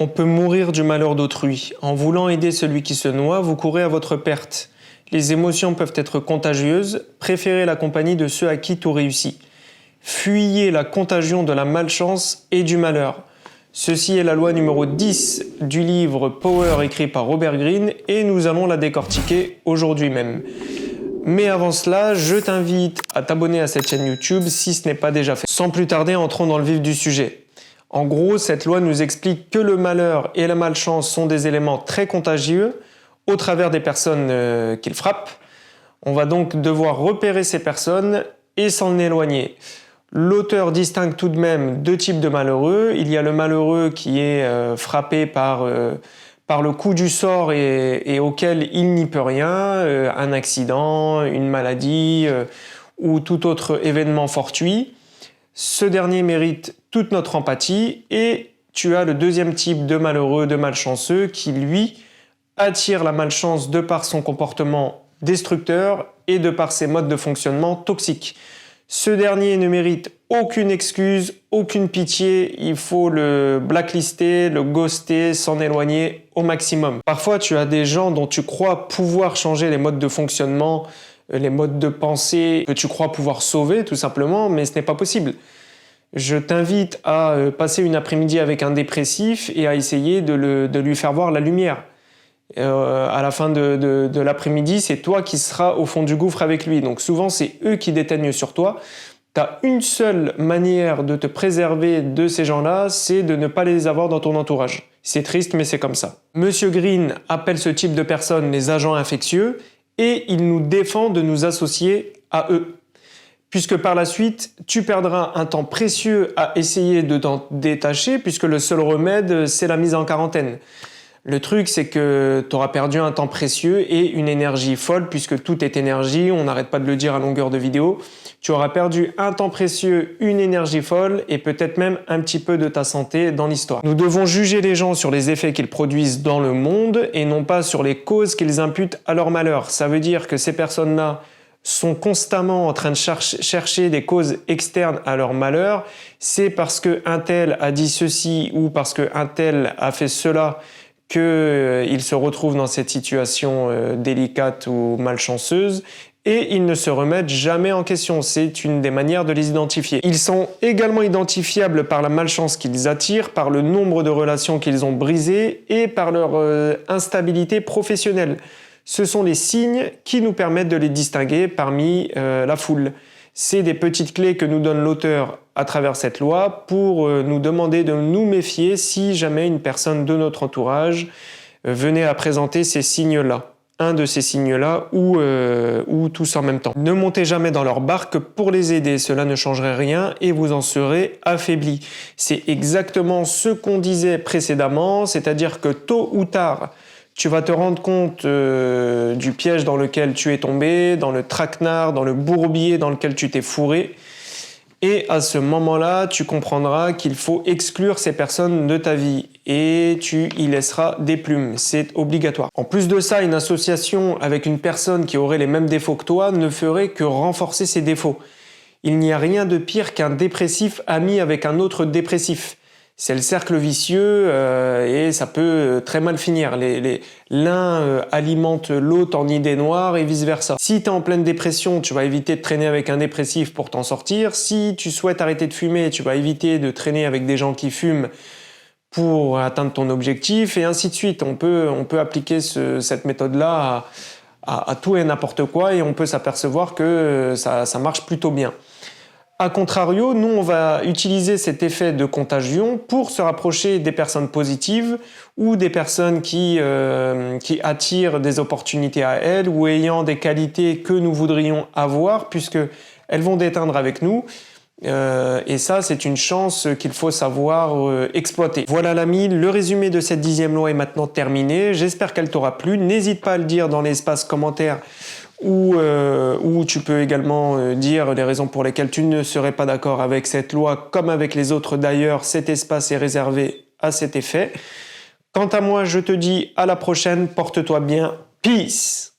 On peut mourir du malheur d'autrui. En voulant aider celui qui se noie, vous courez à votre perte. Les émotions peuvent être contagieuses. Préférez la compagnie de ceux à qui tout réussit. Fuyez la contagion de la malchance et du malheur. Ceci est la loi numéro 10 du livre Power écrit par Robert Greene et nous allons la décortiquer aujourd'hui même. Mais avant cela, je t'invite à t'abonner à cette chaîne YouTube si ce n'est pas déjà fait. Sans plus tarder, entrons dans le vif du sujet. En gros, cette loi nous explique que le malheur et la malchance sont des éléments très contagieux au travers des personnes qu'ils frappent. On va donc devoir repérer ces personnes et s'en éloigner. L'auteur distingue tout de même deux types de malheureux. Il y a le malheureux qui est frappé par le coup du sort et auquel il n'y peut rien, un accident, une maladie ou tout autre événement fortuit. Ce dernier mérite toute notre empathie et tu as le deuxième type de malheureux, de malchanceux qui lui attire la malchance de par son comportement destructeur et de par ses modes de fonctionnement toxiques. Ce dernier ne mérite aucune excuse, aucune pitié, il faut le blacklister, le ghoster, s'en éloigner au maximum. Parfois tu as des gens dont tu crois pouvoir changer les modes de fonctionnement, les modes de pensée, que tu crois pouvoir sauver tout simplement, mais ce n'est pas possible. Je t'invite à passer une après-midi avec un dépressif et à essayer de lui faire voir la lumière. À la fin de l'après-midi, c'est toi qui seras au fond du gouffre avec lui. Donc souvent, c'est eux qui déteignent sur toi. Tu as une seule manière de te préserver de ces gens-là, c'est de ne pas les avoir dans ton entourage. C'est triste, mais c'est comme ça. Monsieur Greene appelle ce type de personnes les agents infectieux et il nous défend de nous associer à eux. Puisque par la suite, tu perdras un temps précieux à essayer de t'en détacher, puisque le seul remède, c'est la mise en quarantaine. Le truc, c'est que tu auras perdu un temps précieux et une énergie folle, puisque tout est énergie, on n'arrête pas de le dire à longueur de vidéo. Tu auras perdu un temps précieux, une énergie folle et peut-être même un petit peu de ta santé dans l'histoire. Nous devons juger les gens sur les effets qu'ils produisent dans le monde et non pas sur les causes qu'ils imputent à leur malheur. Ça veut dire que ces personnes-là sont constamment en train de chercher des causes externes à leur malheur. C'est parce qu'un tel a dit ceci ou parce qu'un tel a fait cela qu'ils se retrouvent dans cette situation délicate ou malchanceuse et ils ne se remettent jamais en question. C'est une des manières de les identifier. Ils sont également identifiables par la malchance qu'ils attirent, par le nombre de relations qu'ils ont brisées et par leur instabilité professionnelle. Ce sont les signes qui nous permettent de les distinguer parmi la foule. C'est des petites clés que nous donne l'auteur à travers cette loi pour nous demander de nous méfier si jamais une personne de notre entourage venait à présenter ces signes-là. Un de ces signes-là ou tous en même temps. Ne montez jamais dans leur barque pour les aider, cela ne changerait rien et vous en serez affaiblis. C'est exactement ce qu'on disait précédemment, c'est-à-dire que tôt ou tard, tu vas te rendre compte du piège dans lequel tu es tombé, dans le traquenard, dans le bourbier dans lequel tu t'es fourré. Et à ce moment-là, tu comprendras qu'il faut exclure ces personnes de ta vie et tu y laisseras des plumes. C'est obligatoire. En plus de ça, une association avec une personne qui aurait les mêmes défauts que toi ne ferait que renforcer ses défauts. Il n'y a rien de pire qu'un dépressif ami avec un autre dépressif. C'est le cercle vicieux et ça peut très mal finir. L'un alimente l'autre en idées noires et vice-versa. Si tu es en pleine dépression, tu vas éviter de traîner avec un dépressif pour t'en sortir. Si tu souhaites arrêter de fumer, tu vas éviter de traîner avec des gens qui fument pour atteindre ton objectif et ainsi de suite. On peut appliquer cette méthode-là à tout et n'importe quoi et on peut s'apercevoir que ça marche plutôt bien. A contrario, nous, on va utiliser cet effet de contagion pour se rapprocher des personnes positives ou des personnes qui attirent des opportunités à elles ou ayant des qualités que nous voudrions avoir puisqu'elles vont déteindre avec nous. Et ça, c'est une chance qu'il faut savoir exploiter. Voilà l'ami, le résumé de cette 10e loi est maintenant terminé. J'espère qu'elle t'aura plu. N'hésite pas à le dire dans l'espace commentaire où tu peux également dire les raisons pour lesquelles tu ne serais pas d'accord avec cette loi, comme avec les autres d'ailleurs, cet espace est réservé à cet effet. Quant à moi, je te dis à la prochaine, porte-toi bien, peace!